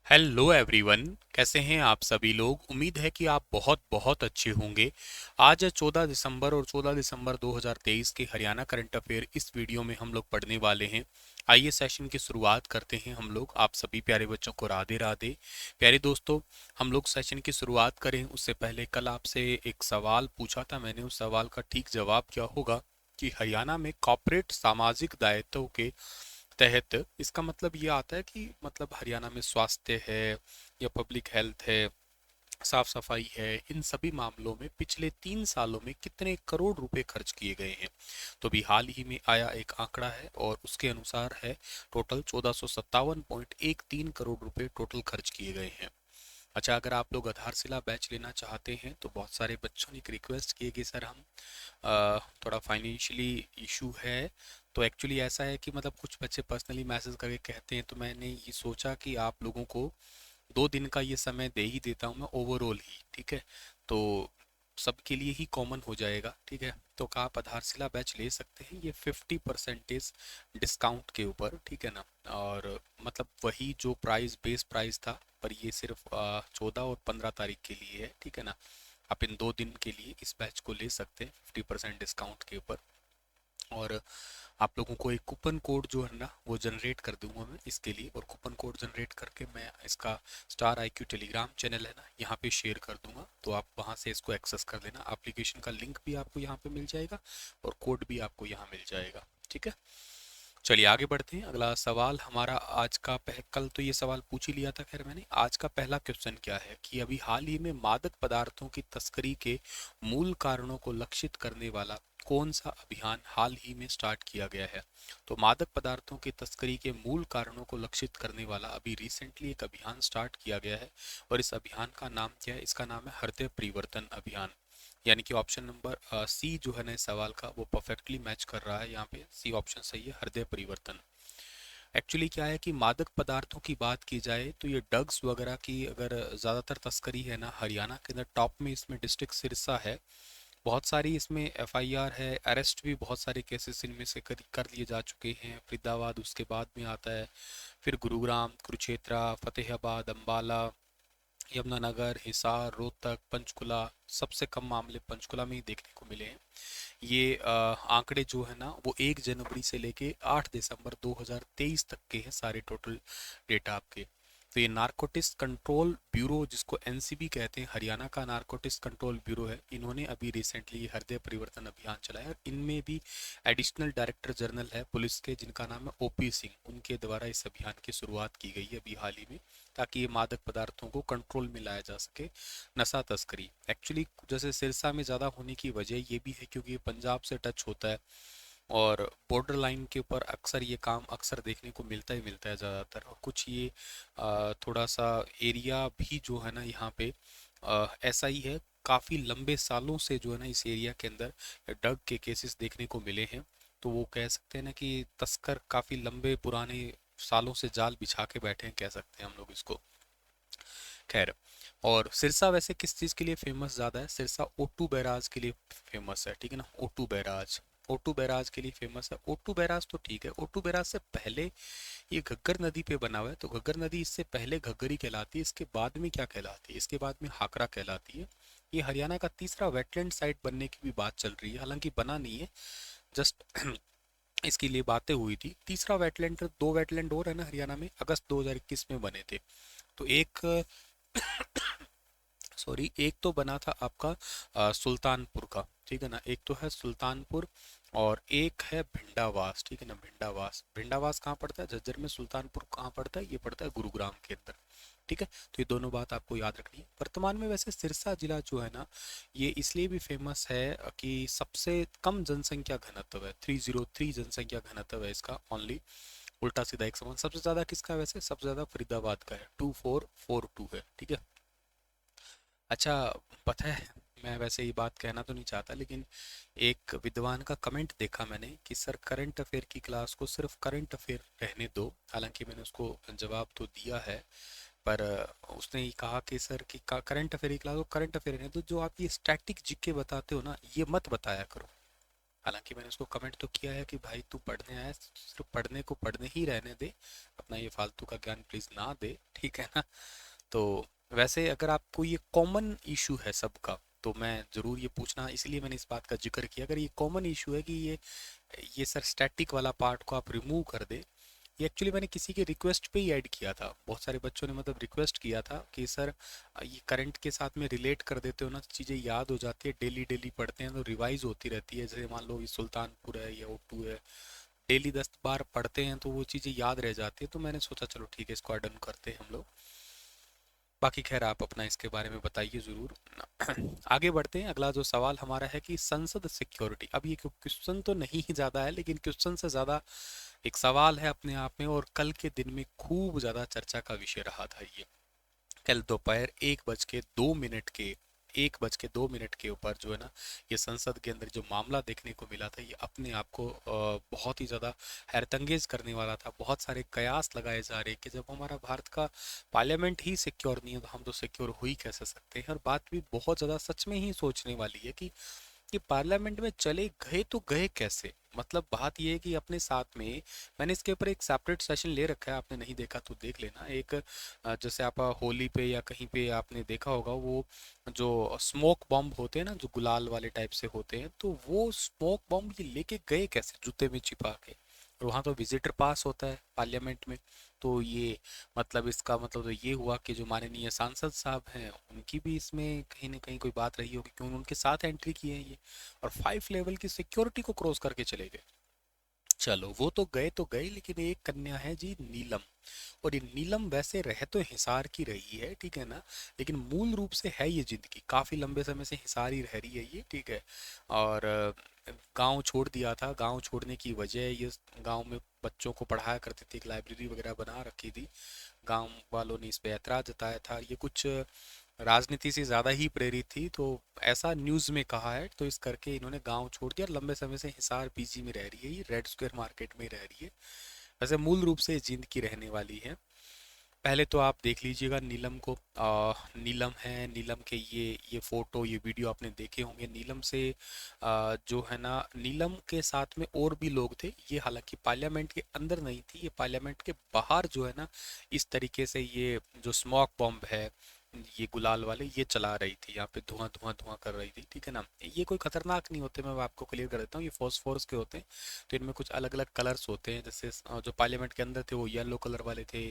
Hello everyone, कैसे हैं आप सभी लोग। उम्मीद है कि आप बहुत बहुत अच्छे होंगे। आज है 14 दिसंबर और 14 दिसंबर 2023 के हरियाणा करंट अफेयर इस वीडियो में हम लोग पढ़ने वाले हैं। आइए सेशन की शुरुआत करते हैं हम लोग। आप सभी प्यारे बच्चों को राधे राधे। प्यारे दोस्तों, हम लोग सेशन की शुरुआत करें उससे पहले कल आपसे एक सवाल पूछा था मैंने। उस सवाल का ठीक जवाब क्या होगा कि हरियाणा में कॉर्पोरेट सामाजिक दायित्व के तहत इसका मतलब ये आता है कि मतलब हरियाणा में स्वास्थ्य है या पब्लिक हेल्थ है, साफ सफाई है, इन सभी मामलों में पिछले 3 सालों में कितने करोड़ रुपए खर्च किए गए हैं। तो अभी हाल ही में आया एक आंकड़ा है और उसके अनुसार है टोटल 1457.13 करोड़ रुपए टोटल खर्च किए गए हैं। अच्छा, अगर आप लोग आधारशिला बैच लेना चाहते हैं तो बहुत सारे बच्चों ने एक रिक्वेस्ट की है कि सर हम थोड़ा फाइनेंशियली इशू है। तो एक्चुअली ऐसा है कि मतलब कुछ बच्चे पर्सनली मैसेज करके कहते हैं, तो मैंने ये सोचा कि आप लोगों को 2 दिन का ये समय दे ही देता हूँ मैं ओवरऑल ही, ठीक है। तो सबके लिए ही कॉमन हो जाएगा, ठीक है। तो का आप आधारशिला बैच ले सकते हैं, ये 50% डिस्काउंट के ऊपर, ठीक है ना। और मतलब वही जो प्राइस बेस प्राइस था, पर ये सिर्फ 14 और 15 तारीख के लिए है, ठीक है ना। आप इन 2 दिन के लिए इस बैच को ले सकते हैं 50% डिस्काउंट के ऊपर। और आप लोगों को एक कूपन कोड जो है ना वो जनरेट कर दूंगा मैं इसके लिए, और कूपन कोड जनरेट करके मैं इसका star I Q Telegram channel है ना यहाँ पे शेयर कर दूंगा। तो आप वहाँ से इसको एक्सेस कर लेना। एप्लीकेशन का लिंक भी आपको यहाँ पे मिल जाएगा और कोड भी आपको यहाँ मिल जाएगा, ठीक है। चलिए आगे बढ़ते हैं। अगला सवाल हमारा आज का कल तो ये सवाल पूछ ही लिया था, खैर मैंने। आज का पहला क्वेश्चन क्या है कि अभी हाल ही में मादक पदार्थों की तस्करी के मूल कारणों को लक्षित करने वाला कौन सा अभियान हाल ही में स्टार्ट किया गया है। तो मादक पदार्थों की तस्करी के मूल कारणों को लक्षित करने वाला अभी रिसेंटली एक अभियान स्टार्ट किया गया है। और इस अभियान का नाम क्या है? इसका नाम है हृदय परिवर्तन अभियान। यानी कि ऑप्शन नंबर सी जो है ना इस सवाल का वो परफेक्टली मैच कर रहा है। यहाँ पे सी ऑप्शन सही है, हृदय परिवर्तन। एक्चुअली क्या है कि मादक पदार्थों की बात की जाए तो ये ड्रग्स वगैरह की अगर ज़्यादातर तस्करी है ना हरियाणा के अंदर, टॉप में इसमें डिस्ट्रिक्ट सिरसा है। बहुत सारी इसमें एफआईआर है, अरेस्ट भी बहुत सारे केसेस इनमें से कर लिए जा चुके हैं। फरीदाबाद उसके बाद में आता है, फिर गुरुग्राम, कुरुक्षेत्र, फतेहाबाद, अम्बाला, यमुनानगर, हिसार, रोहतक, पंचकुला। सबसे कम मामले पंचकुला में ही देखने को मिले हैं। ये आंकड़े जो है ना वो 1 जनवरी से लेके 8 दिसंबर 2023 तक के हैं सारे टोटल डेटा आपके। तो ये नारकोटिक्स कंट्रोल ब्यूरो जिसको एनसीबी कहते हैं, हरियाणा का नारकोटिक्स कंट्रोल ब्यूरो है, इन्होंने अभी रिसेंटली ये हृदय परिवर्तन अभियान चलाया। और इनमें भी एडिशनल डायरेक्टर जनरल है पुलिस के जिनका नाम है ओपी सिंह, उनके द्वारा इस अभियान की शुरुआत की गई है अभी हाल ही में, ताकि ये मादक पदार्थों को कंट्रोल में लाया जा सके। नशा तस्करी एक्चुअली जैसे सिरसा में ज़्यादा होने की वजह ये भी है क्योंकि ये पंजाब से टच होता है और बॉर्डर लाइन के ऊपर अक्सर ये काम अक्सर देखने को मिलता ही मिलता है ज़्यादातर। और कुछ ये थोड़ा सा एरिया भी जो है ना यहाँ पे ऐसा ही है। काफ़ी लंबे सालों से जो है ना इस एरिया के अंदर ड्रग के केसेस देखने को मिले हैं। तो वो कह सकते हैं ना कि तस्कर काफ़ी लंबे पुराने सालों से जाल बिछा के बैठे हैं, कह सकते हैं हम लोग इसको। खैर, और सिरसा वैसे किस चीज़ के लिए फेमस ज़्यादा है? सिरसा ओटू बैराज के लिए फेमस है, ठीक है ना। ओटू बैराज, ओटू बैराज के लिए फेमस है। ओटू बैराज तो ठीक है, ओटू बैराज से पहले ये घग्गर नदी पे बना हुआ है। तो घग्गर नदी इससे पहले घग्गरी कहलाती है, इसके बाद में क्या कहलाती है? इसके बाद में हाकरा कहलाती है। ये हरियाणा का तीसरा वेटलैंड साइट बनने की भी बात चल रही है, हालांकि बना नहीं है, जस्ट इसके लिए बातें हुई थी। तीसरा वेटलैंड, दो वेटलैंड और है ना हरियाणा में, अगस्त 2021 में बने थे। तो एक सॉरी, एक तो बना था आपका सुल्तानपुर का, ठीक है ना। एक तो है सुल्तानपुर और एक है भिंडावास, ठीक है ना। भिंडावास, भिंडावास कहाँ पड़ता है? झज्जर में। सुल्तानपुर कहाँ पड़ता है? ये पड़ता है गुरुग्राम के अंदर, ठीक है। तो ये दोनों बात आपको याद रखनी है। वर्तमान में वैसे सिरसा जिला जो है ना ये इसलिए भी फेमस है कि सबसे कम जनसंख्या घनत्व है, 303 जनसंख्या घनत्व है इसका ओनली। उल्टा सीधा एक समान। सबसे ज्यादा किसका है वैसे? सबसे ज्यादा फरीदाबाद का है, 2442 है, ठीक है। अच्छा, पता है मैं वैसे ये बात कहना तो नहीं चाहता, लेकिन एक विद्वान का कमेंट देखा मैंने कि सर करंट अफेयर की क्लास को सिर्फ करंट अफेयर रहने दो। हालांकि मैंने उसको जवाब तो दिया है, पर उसने ये कहा कि सर कि करंट अफेयर की क्लास को करंट अफेयर रहने दो, जो आप ये स्टैटिक जीके बताते हो ना ये मत बताया करो। हालांकि मैंने उसको कमेंट तो किया है कि भाई तू पढ़ने आया, सिर्फ पढ़ने को पढ़ने ही रहने दे, अपना ये फालतू का ज्ञान प्लीज ना दे, ठीक है ना। तो वैसे अगर आपको ये कॉमन इशू है सबका, तो मैं ज़रूर ये पूछना, इसलिए मैंने इस बात का जिक्र किया, अगर ये कॉमन इशू है कि ये सर स्टैटिक वाला पार्ट को आप रिमूव कर दे। ये एक्चुअली मैंने किसी के रिक्वेस्ट पे ही ऐड किया था, बहुत सारे बच्चों ने मतलब रिक्वेस्ट किया था कि सर ये करंट के साथ में रिलेट कर देते हो ना तो चीज़ें याद हो जाती है, डेली डेली पढ़ते हैं तो रिवाइज होती रहती है, जैसे मान लो ये सुल्तानपुर है या O2 है, डेली 10 बार पढ़ते हैं तो वो चीज़ें याद रह जाती है। तो मैंने सोचा चलो ठीक है, इसको डन करते हैं हम लोग। बाकी खैर आप अपना इसके बारे में बताइए ज़रूर। आगे बढ़ते हैं, अगला जो सवाल हमारा है कि संसद सिक्योरिटी। अब ये क्वेश्चन तो नहीं ही ज़्यादा है, लेकिन क्वेश्चन से ज़्यादा एक सवाल है अपने आप में, और कल के दिन में खूब ज़्यादा चर्चा का विषय रहा था ये। कल दोपहर 1:02 के 1:02 के ऊपर जो है ना, ये संसद के अंदर जो मामला देखने को मिला था, ये अपने आप को बहुत ही ज़्यादा हैरतअंगेज करने वाला था। बहुत सारे कयास लगाए जा रहे कि जब हमारा भारत का पार्लियामेंट ही सिक्योर नहीं है तो हम तो सिक्योर हो ही कैसे सकते हैं। और बात भी बहुत ज़्यादा सच में ही सोचने वाली है कि ये पार्लियामेंट में चले गए तो गए कैसे। मतलब बात ये है कि अपने साथ में, मैंने इसके ऊपर एक सेपरेट सेशन ले रखा है, आपने नहीं देखा तो देख लेना। एक जैसे आप होली पे या कहीं पे आपने देखा होगा, वो जो स्मोक बॉम्ब होते हैं ना, जो गुलाल वाले टाइप से होते हैं, तो वो स्मोक बॉम्ब ये लेके गए कैसे जूते में छिपा के। और वहाँ तो विजिटर पास होता है पार्लियामेंट में। तो ये मतलब इसका मतलब तो ये हुआ कि जो माननीय सांसद साहब हैं उनकी भी इसमें कहीं ना कहीं कोई बात रही होगी, क्यों उनके साथ एंट्री की है ये, और 5 लेवल की सिक्योरिटी को क्रॉस करके चले गए। चलो वो तो गए, लेकिन एक कन्या है जी नीलम। और ये नीलम वैसे रह तो हिसार की रही है, ठीक है ना, लेकिन मूल रूप से है ये जिंदगी काफ़ी लंबे समय से हिसार ही रह रही है ये, ठीक है। और गांव छोड़ दिया था, गांव छोड़ने की वजह ये, गांव में बच्चों को पढ़ाया करती थी, एक लाइब्रेरी वगैरह बना रखी थी, गांव वालों ने इस पे ऐतराज जताया था। ये कुछ राजनीति से ज़्यादा ही प्रेरित थी, तो ऐसा न्यूज़ में कहा है, तो इस करके इन्होंने गांव छोड़ दिया, लंबे समय से हिसार पीजी में रह रही है, ये रेड स्क्वायर मार्केट में रह रही है। वैसे मूल रूप से जिंदगी रहने वाली है। पहले तो आप देख लीजिएगा नीलम को, नीलम है, नीलम के ये फोटो ये वीडियो आपने देखे होंगे। नीलम से जो है ना, नीलम के साथ में और भी लोग थे, ये हालांकि पार्लियामेंट के अंदर नहीं थी, ये पार्लियामेंट के बाहर जो है ना, इस तरीके से ये जो स्मोक बॉम्ब है, ये गुलाल वाले ये चला रही थी, यहाँ पे धुआं धुआं धुआं कर रही थी, ठीक है ना। ये कोई खतरनाक नहीं होते, मैं आपको क्लियर कर देता हूँ, ये फॉस्फोरस के होते हैं। तो इनमें कुछ अलग अलग कलर्स होते हैं, जैसे जो पार्लियामेंट के अंदर थे वो येलो कलर वाले थे,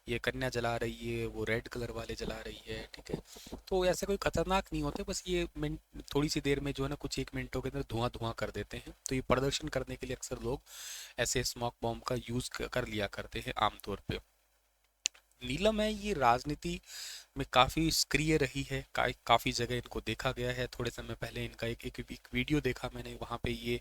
ये कन्या जला रही है वो रेड कलर वाले जला रही है, ठीक है। तो ऐसे कोई खतरनाक नहीं होते, बस ये मिनट थोड़ी सी देर में जो है ना, कुछ 1 मिनटों के अंदर धुआं धुआं कर देते हैं। तो ये प्रदर्शन करने के लिए अक्सर लोग ऐसे स्मोक बॉम्ब का यूज कर लिया करते हैं आमतौर पे। नीलम है ये राजनीति में काफ़ी सक्रिय रही है, काफ़ी जगह इनको देखा गया है। थोड़े समय पहले इनका एक वीडियो देखा मैंने, वहाँ पे ये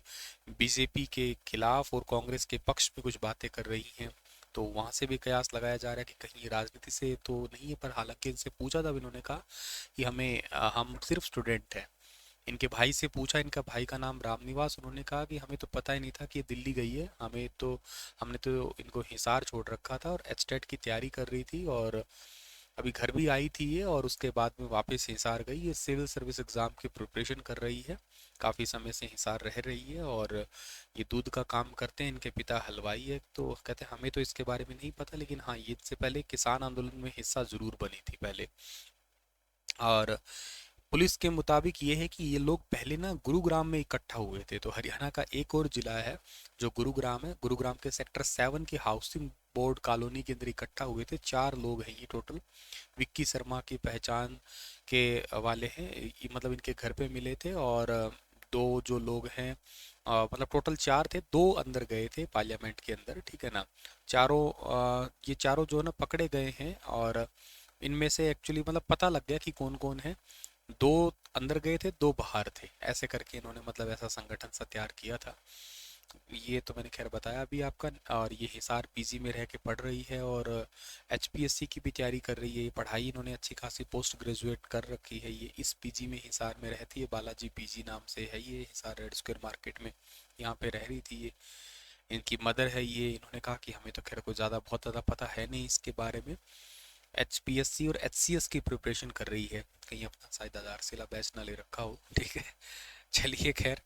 बीजेपी के खिलाफ और कांग्रेस के पक्ष में कुछ बातें कर रही हैं। तो वहाँ से भी कयास लगाया जा रहा है कि कहीं ये राजनीति से तो नहीं है, पर हालांकि इनसे पूछा तब इन्होंने कहा कि हम सिर्फ स्टूडेंट हैं। इनके भाई से पूछा, इनका भाई का नाम रामनिवास, उन्होंने कहा कि हमें तो पता ही नहीं था कि ये दिल्ली गई है, हमने तो इनको हिसार छोड़ रखा था और एचटेट की तैयारी कर रही थी, और अभी घर भी आई थी ये, और उसके बाद में वापस हिसार गई। ये सिविल सर्विस एग्ज़ाम की प्रिपरेशन कर रही है, काफ़ी समय से हिसार रह रही है, और ये दूध का काम करते हैं, इनके पिता हलवाई है। तो कहते हैं हमें तो इसके बारे में नहीं पता, लेकिन हाँ ये इससे पहले किसान आंदोलन में हिस्सा ज़रूर बनी थी पहले। और पुलिस के मुताबिक ये है कि ये लोग पहले ना गुरुग्राम में इकट्ठा हुए थे। तो हरियाणा का एक और जिला है जो गुरुग्राम है, गुरुग्राम के सेक्टर 7 की हाउसिंग बोर्ड कॉलोनी के अंदर इकट्ठा हुए थे। 4 लोग हैं ये टोटल, विक्की शर्मा की पहचान के वाले हैं ये, मतलब इनके घर पे मिले थे। और दो जो लोग हैं, मतलब टोटल 4 थे, दो अंदर गए थे पार्लियामेंट के अंदर, ठीक है ना। चारों ये चारों जो है ना पकड़े गए हैं, और इनमें से एक्चुअली मतलब पता लग गया कि कौन कौन है। दो अंदर गए थे, दो बाहर थे, ऐसे करके इन्होंने मतलब ऐसा संगठन सा तैयार किया था। ये तो मैंने खैर बताया अभी आपका। और ये हिसार पीजी में रह के पढ़ रही है, और एचपीएससी की भी तैयारी कर रही है। ये पढ़ाई इन्होंने अच्छी खासी पोस्ट ग्रेजुएट कर रखी है। ये इस पीजी में हिसार में रहती है, बालाजी पीजी नाम से है ये, हिसार रेड स्क्वायर मार्केट में यहाँ पे रह रही थी ये। इनकी मदर है ये, इन्होंने कहा कि हमें तो खैर कोई ज़्यादा बहुत ज़्यादा पता है नहीं इसके बारे में, एचपीएससी और एचसीएस की प्रिपरेशन कर रही है, कहीं अपना शायद आधारशिला बैच ना ले रखा हो, ठीक है। चलिए खैर,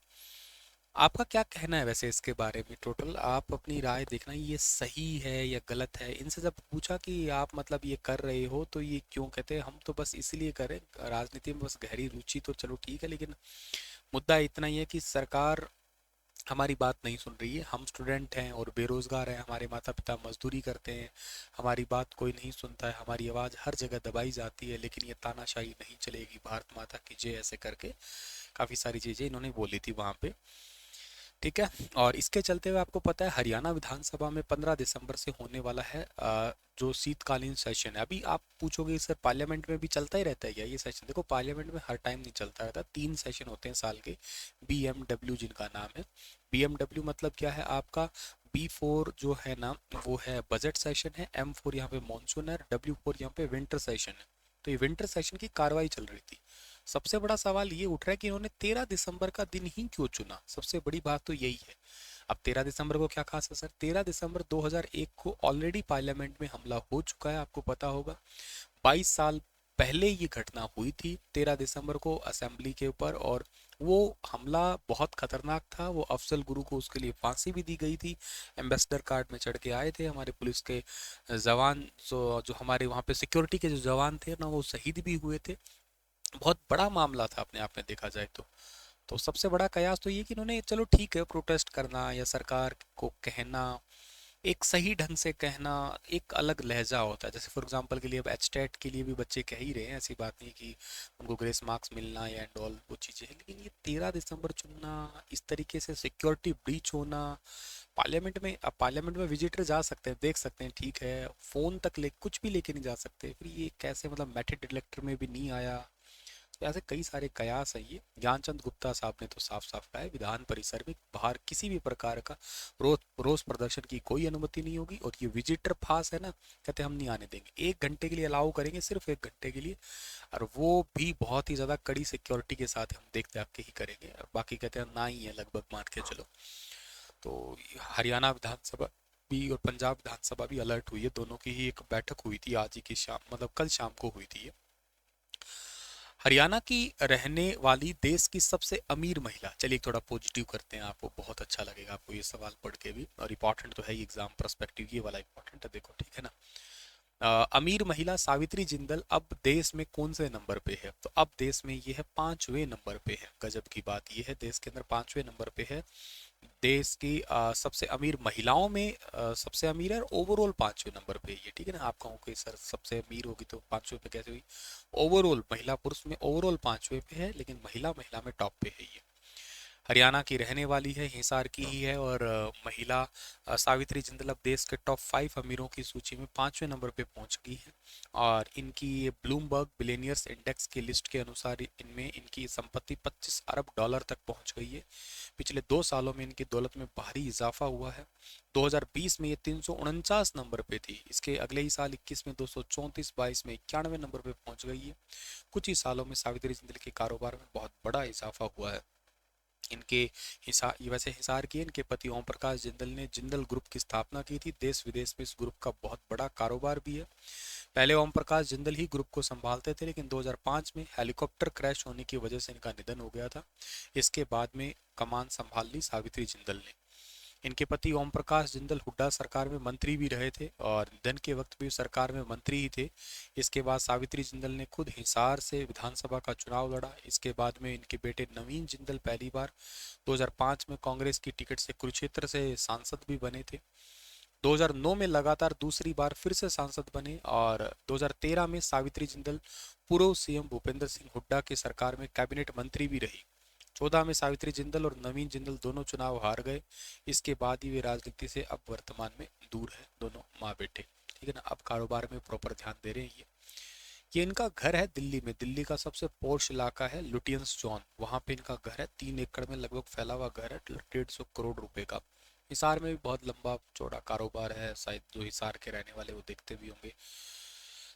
आपका क्या कहना है वैसे इसके बारे में? टोटल आप अपनी राय देखना, ये सही है या गलत है। इनसे जब पूछा कि आप मतलब ये कर रहे हो तो ये क्यों, कहते हैं हम तो बस इसलिए करें, राजनीति में बस गहरी रुचि, तो चलो ठीक है, लेकिन मुद्दा इतना ही है कि सरकार हमारी बात नहीं सुन रही है। हम स्टूडेंट हैं और बेरोजगार हैं, हमारे माता पिता मजदूरी करते हैं, हमारी बात कोई नहीं सुनता है, हमारी आवाज़ हर जगह दबाई जाती है, लेकिन ये तानाशाही नहीं चलेगी, भारत माता की जय, ऐसे करके काफ़ी सारी चीज़ें इन्होंने बोली थी वहाँ पे। ठीक है। और इसके चलते हुए आपको पता है हरियाणा विधानसभा में 15 दिसंबर से होने वाला है जो शीतकालीन सेशन है। अभी आप पूछोगे सर पार्लियामेंट में भी चलता ही रहता है क्या ये सेशन? देखो पार्लियामेंट में हर टाइम नहीं चलता रहता, 3 सेशन होते हैं साल के। बीएमडब्ल्यू जिनका नाम है, बीएमडब्ल्यू मतलब क्या है आपका, बी4 जो है ना वो है बजट सेशन है, एम4 यहाँ पे मानसून है, डब्ल्यू4 यहाँ पे विंटर सेशन है। तो ये विंटर सेशन की कार्रवाई चल रही थी। सबसे बड़ा सवाल ये उठ रहा है कि इन्होंने 13 दिसंबर का दिन ही क्यों चुना, सबसे बड़ी बात तो यही है। अब 13 दिसंबर को क्या खास है सर? 13 दिसंबर 2001 को ऑलरेडी पार्लियामेंट में हमला हो चुका है, आपको पता होगा। 22 साल पहले ये घटना हुई थी 13 दिसंबर को असेंबली के ऊपर, और वो हमला बहुत खतरनाक था। वो अफजल गुरु को उसके लिए फांसी भी दी गई थी। एम्बेसडर कार्ड में चढ़ के आए थे हमारे पुलिस के जवान, जो हमारे वहाँ पे सिक्योरिटी के जो जवान थे ना, वो शहीद भी हुए थे। बहुत बड़ा मामला था अपने आप में देखा जाए तो सबसे बड़ा कयास तो ये कि इन्होंने, चलो ठीक है, प्रोटेस्ट करना या सरकार को कहना, एक सही ढंग से कहना एक अलग लहजा होता है। जैसे फॉर एग्जांपल के लिए अब एचटेट के लिए भी बच्चे कह ही रहे हैं, ऐसी बात नहीं कि उनको ग्रेस मार्क्स मिलना या एंड ऑल वो चीज़ें हैं, लेकिन ये 13 दिसंबर चुनना, इस तरीके से सिक्योरिटी ब्रीच होना पार्लियामेंट में। अब पार्लियामेंट में विजिटर जा सकते हैं, देख सकते हैं, ठीक है, फोन तक ले कुछ भी लेके नहीं जा सकते, फिर ये कैसे मतलब मेटल डिटेक्टर में भी नहीं आया। तो ऐसे कई सारे कयास हैं। ये ज्ञानचंद गुप्ता साहब ने तो साफ साफ कहा है, विधान परिसर में बाहर किसी भी प्रकार का रोज प्रदर्शन की कोई अनुमति नहीं होगी। और ये विजिटर पास है ना, कहते हम नहीं आने देंगे, 1 घंटे के लिए अलाउ करेंगे, सिर्फ 1 घंटे के लिए, और वो भी बहुत ही ज्यादा कड़ी सिक्योरिटी के साथ हम देख दाख के ही करेंगे, और बाकी कहते हैं ना ही है लगभग, मान के चलो। तो हरियाणा विधानसभा भी और पंजाब विधानसभा भी अलर्ट हुई है, दोनों की ही एक बैठक हुई थी आज ही की शाम, मतलब कल शाम को हुई थी ये। हरियाणा की रहने वाली देश की सबसे अमीर महिला, चलिए थोड़ा पॉजिटिव करते हैं, आपको बहुत अच्छा लगेगा आपको ये सवाल पढ़ के भी, और इंपॉर्टेंट तो है ही, एग्जाम पर्सपेक्टिव ये वाला इंपॉर्टेंट है, देखो ठीक है ना। अमीर महिला सावित्री जिंदल अब देश में कौन से नंबर पे है? तो अब देश में ये है 5वें नंबर पे है। गजब की बात ये है, देश के अंदर 5वें नंबर पे है। देश की सबसे अमीर महिलाओं में सबसे अमीर है, और ओवरऑल 5वें नंबर पे ये, ठीक है ना। आप कहोगे सर सबसे अमीर होगी तो 5वें पे कैसे हुई? ओवरऑल महिला पुरुष में ओवरऑल 5वें पे है, लेकिन महिला महिला में टॉप पे है ये। हरियाणा की रहने वाली है, हिसार की ही है, और महिला सावित्री जिंदल अब देश के टॉप 5 अमीरों की सूची में 5वें नंबर पे पहुंच गई है। और इनकी ये ब्लूमबर्ग बिलियनियर्स इंडेक्स की लिस्ट के अनुसार इनमें इनकी संपत्ति 25 अरब डॉलर तक पहुंच गई है। पिछले 2 सालों में इनकी दौलत में भारी इजाफा हुआ है। 2020 में ये 349 नंबर पे थी, इसके अगले ही साल 21 में 234, 22 में 91 नंबर पे पहुंच गई है। कुछ ही सालों में सावित्री जिंदल के कारोबार में बहुत बड़ा इजाफा हुआ है। इनके वैसे हिसार की इनके पति ओम प्रकाश जिंदल ने जिंदल ग्रुप की स्थापना की थी। देश विदेश में इस ग्रुप का बहुत बड़ा कारोबार भी है। पहले ओम प्रकाश जिंदल ही ग्रुप को संभालते थे, लेकिन 2005 में हेलीकॉप्टर क्रैश होने की वजह से इनका निधन हो गया था। इसके बाद में कमान संभाल ली सावित्री जिंदल ने। इनके पति ओम प्रकाश जिंदल हुड्डा सरकार में मंत्री भी रहे थे, और निधन के वक्त भी सरकार में मंत्री ही थे। इसके बाद सावित्री जिंदल ने खुद हिसार से विधानसभा का चुनाव लड़ा। इसके बाद में इनके बेटे नवीन जिंदल पहली बार 2005 में कांग्रेस की टिकट से कुरुक्षेत्र से सांसद भी बने थे। 2009 में लगातार दूसरी बार फिर से सांसद बने, और 2013 में सावित्री जिंदल पूर्व सीएम भूपेंद्र सिंह हुड्डा की सरकार में कैबिनेट मंत्री भी रही। 2014 में सावित्री जिंदल और नवीन जिंदल दोनों चुनाव हार गए। इसके बाद ही वे राजनीति से अब वर्तमान में दूर है, दोनों माँ बेटे, ठीक है ना। अब कारोबार में प्रॉपर ध्यान दे रहे हैं ये इनका घर है दिल्ली में, दिल्ली का सबसे पॉश इलाका है लुटियंस जॉन, वहां पे इनका घर है, 3 एकड़ में लगभग फैला हुआ घर है, 150 करोड़ रुपए का। हिसार में भी बहुत लंबा चौड़ा कारोबार है, शायद जो हिसार के रहने वाले वो देखते भी होंगे।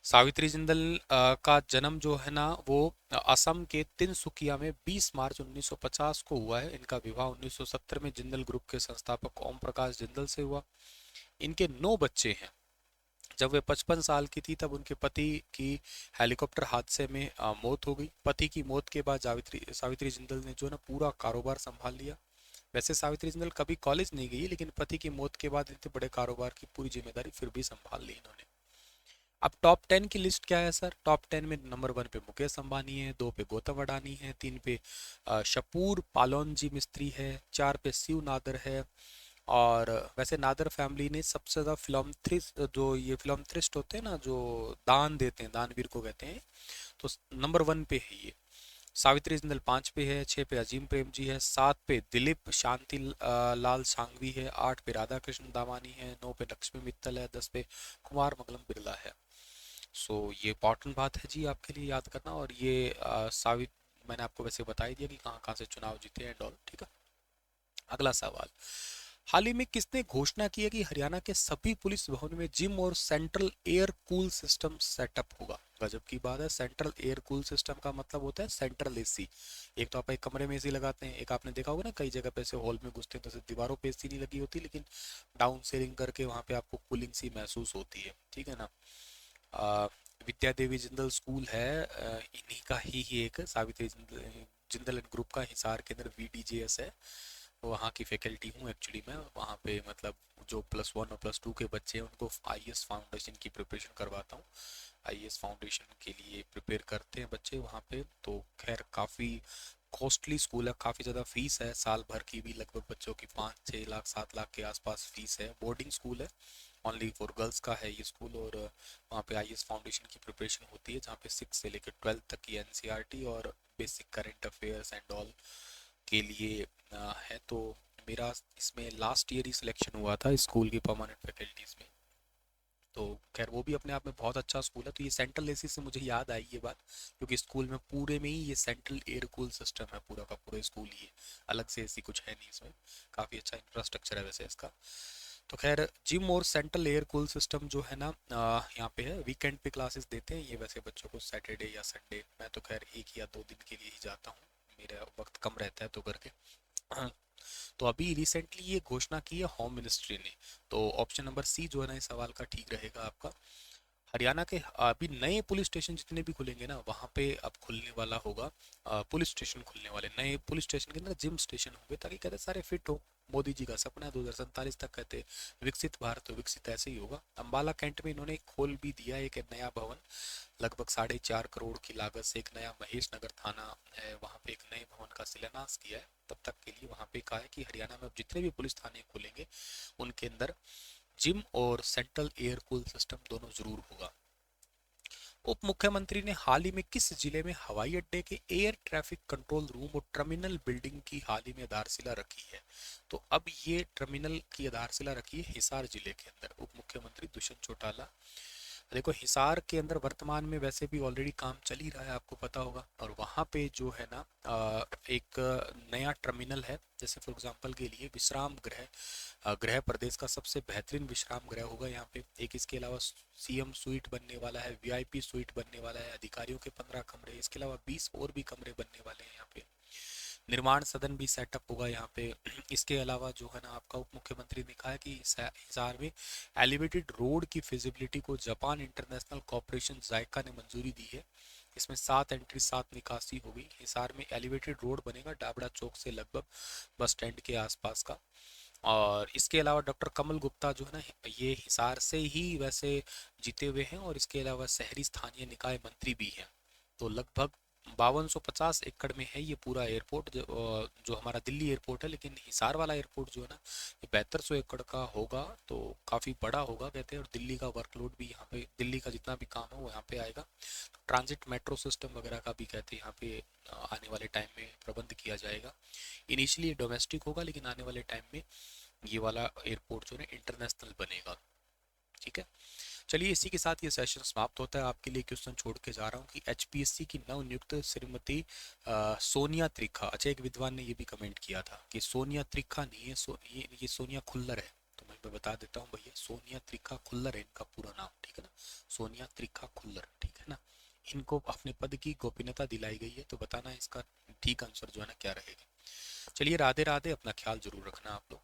सावित्री जिंदल का जन्म जो है ना वो असम के तिनसुकिया में 20 मार्च 1950 को हुआ है। इनका विवाह 1970 में जिंदल ग्रुप के संस्थापक ओम प्रकाश जिंदल से हुआ। इनके 9 बच्चे हैं। जब वे 55 साल की थी तब उनके पति की हेलीकॉप्टर हादसे में मौत हो गई। पति की मौत के बाद सावित्री सावित्री जिंदल ने जो है ना पूरा कारोबार संभाल लिया। वैसे सावित्री जिंदल कभी कॉलेज नहीं गई, लेकिन पति की मौत के बाद इतने बड़े कारोबार की पूरी जिम्मेदारी फिर भी संभाल ली इन्होंने। अब टॉप 10 की लिस्ट क्या है सर? टॉप 10 में नंबर 1 पे मुकेश अंबानी है, 2 पे गौतम अडानी है, 3 पे शपूर पालोनजी मिस्त्री है, 4 पे शिव नादर है। और वैसे नादर फैमिली ने सबसे ज़्यादा फिल्मथ्रिस्ट, जो ये फिल्मथ्रिस्ट होते हैं ना, जो दान देते हैं, दानवीर को कहते हैं, तो नंबर 1 पे है ये। सावित्री जिंदल 5 पे है, 6 पे अजीम प्रेम जी है, 7 पे दिलीप शांति लाल सांघवी है, 8 पे राधा कृष्ण दामानी है, 9 पे लक्ष्मी मित्तल है, 10 पे कुमार मंगलम बिरला है। सो ये इम्पोर्टेंट बात है जी आपके लिए याद करना। और ये सावित मैंने आपको वैसे बता ही दिया कि कहाँ कहाँ से चुनाव जीते हैं एंड ऑल, ठीक है। अगला सवाल, हाल ही में किसने घोषणा की है कि हरियाणा के सभी पुलिस भवन में जिम और central air cool system setup होगा? गजब की बात है। सेंट्रल एयर कूल सिस्टम का मतलब होता है सेंट्रल एसी। एक तो आप एक कमरे में एसी लगाते हैं, एक आपने देखा होगा ना कई जगह पे ऐसे हॉल में घुसते हैं तो ऐसे दीवारों पे एसी नहीं लगी होती, लेकिन डाउन सीलिंग करके वहाँ पे आपको कूलिंग सी महसूस होती है, ठीक है ना। अ, विद्या देवी जिंदल स्कूल है, इन्हीं का ही एक सावित्री जिंदल जिंदल एंड ग्रुप का हिसार के अंदर VDJS है। वहाँ की फैकल्टी हूँ एक्चुअली मैं, वहाँ पे मतलब जो +1 और +2 के बच्चे हैं उनको IAS फाउंडेशन की प्रिपरेशन करवाता हूँ। IAS फाउंडेशन के लिए प्रिपेयर करते हैं बच्चे वहाँ पे। तो खैर काफ़ी कॉस्टली स्कूल है, काफ़ी ज़्यादा फीस है, साल भर की भी लगभग बच्चों की 5-6 लाख 7 लाख के आसपास फीस है। बोर्डिंग स्कूल है, ओनली फॉर गर्ल्स का है ये स्कूल। और वहाँ पे IAS फाउंडेशन की प्रिपरेशन होती है, जहाँ पे 6 से लेकर 12 तक की NCERT और basic current affairs and all के लिए है। तो मेरा इसमें लास्ट ईयर ही सिलेक्शन हुआ था स्कूल की परमानेंट फैकल्टीज में। तो खैर वो भी अपने आप में बहुत अच्छा स्कूल है। तो ये सेंट्रल एसी से मुझे याद आई ये बात, क्योंकि स्कूल में पूरे में ही ये सेंट्रल एयर कूल सिस्टम है, पूरा का पूरा स्कूल ही है, अलग से एसी कुछ है नहीं इसमें। काफ़ी अच्छा इंफ्रास्ट्रक्चर है वैसे इसका। तो खैर जिम और सेंट्रल एयर कूल सिस्टम जो है ना, यहाँ पे है, वीकेंड पे क्लासेस देते हैं ये वैसे बच्चों को, सैटरडे या संडे। मैं तो खैर 1 या 2 दिन के लिए ही जाता हूँ, मेरा वक्त कम रहता है तो करके। तो अभी रिसेंटली ये घोषणा की है होम मिनिस्ट्री ने। तो ऑप्शन नंबर सी जो है ना इस सवाल का ठीक रहेगा आपका। हरियाणा के अभी नए पुलिस स्टेशन जितने भी खुलेंगे ना, वहाँ पे अब खुलने वाला होगा पुलिस स्टेशन खुलने वाले, नए पुलिस स्टेशन के अंदर जिम स्टेशन होंगे, ताकि कहते सारे फिट हो। मोदी जी का सपना है 2047 तक, कहते विकसित भारत, तो विकसित ऐसे ही होगा। अंबाला कैंट में इन्होंने खोल भी दिया एक नया भवन, लगभग 4.5 करोड़ की लागत से एक नया महेश नगर थाना है, वहाँ पे एक नए भवन का शिलान्यास किया है। तब तक के लिए वहाँ पे कहा है कि हरियाणा में अब जितने भी पुलिस थाने खुलेंगे उनके अंदर जिम और सेंट्रल एयर कूल सिस्टम दोनों जरूर होगा। उप मुख्यमंत्री ने हाल ही में किस जिले में हवाई अड्डे के एयर ट्रैफिक कंट्रोल रूम और टर्मिनल बिल्डिंग की हाल ही में आधारशिला रखी है? तो अब ये टर्मिनल की आधारशिला रखी है हिसार जिले के अंदर, उप मुख्यमंत्री दुष्यंत चौटाला। देखो हिसार के अंदर वर्तमान में वैसे भी ऑलरेडी काम चल ही रहा है, आपको पता होगा। और वहाँ पे जो है ना एक नया टर्मिनल है, जैसे फॉर एग्जांपल के लिए विश्राम गृह, गृह प्रदेश का सबसे बेहतरीन विश्राम गृह होगा यहाँ पे एक। इसके अलावा CM स्वीट बनने वाला है, VIP स्वीट बनने वाला है, अधिकारियों के 15 कमरे, इसके अलावा 20 और भी कमरे बनने वाले हैं यहाँ पे। निर्माण सदन भी सेटअप होगा यहाँ पे। इसके अलावा जो है ना आपका उप मुख्यमंत्री ने कहा है कि हिसार में एलिवेटेड रोड की फिजिबिलिटी को जापान इंटरनेशनल कॉरपोरेशन जायका ने मंजूरी दी है। इसमें 7 एंट्री 7 निकासी होगी। हिसार में एलिवेटेड रोड बनेगा डाबड़ा चौक से लगभग बस स्टैंड के आसपास का। और इसके अलावा डॉक्टर कमल गुप्ता जो है ना, ये हिसार से ही वैसे जीते हुए हैं, और इसके अलावा शहरी स्थानीय निकाय मंत्री भी हैं। तो लगभग 5250 एकड़ में है ये पूरा एयरपोर्ट, जो हमारा दिल्ली एयरपोर्ट है। लेकिन हिसार वाला एयरपोर्ट जो है ना, ये 7200 एकड़ का होगा, तो काफ़ी बड़ा होगा कहते हैं। और दिल्ली का वर्कलोड भी यहाँ पे, दिल्ली का जितना भी काम है वो यहाँ पे आएगा। ट्रांजिट मेट्रो सिस्टम वगैरह का भी कहते हैं यहाँ पे आने वाले टाइम में प्रबंध किया जाएगा। इनिशियली डोमेस्टिक होगा, लेकिन आने वाले टाइम में ये वाला एयरपोर्ट जो है इंटरनेशनल बनेगा, ठीक है। चलिए इसी के साथ ये सेशन समाप्त होता है। आपके लिए क्वेश्चन छोड़ के जा रहा हूँ कि HPSC की नवनियुक्त श्रीमती सोनिया त्रिखा, अच्छा एक विद्वान ने ये भी कमेंट किया था कि सोनिया त्रिखा नहीं है, ये सोनिया खुल्लर है। तो मैं बता देता हूँ भैया, सोनिया त्रिखा खुल्लर है इनका पूरा नाम, ठीक है ना, सोनिया त्रिखा खुल्लर, ठीक है ना। इनको अपने पद की गोपनीयता दिलाई गई है, तो बताना इसका ठीक आंसर जो है ना क्या रहेगा। चलिए राधे राधे, अपना ख्याल जरूर रखना आप लोग।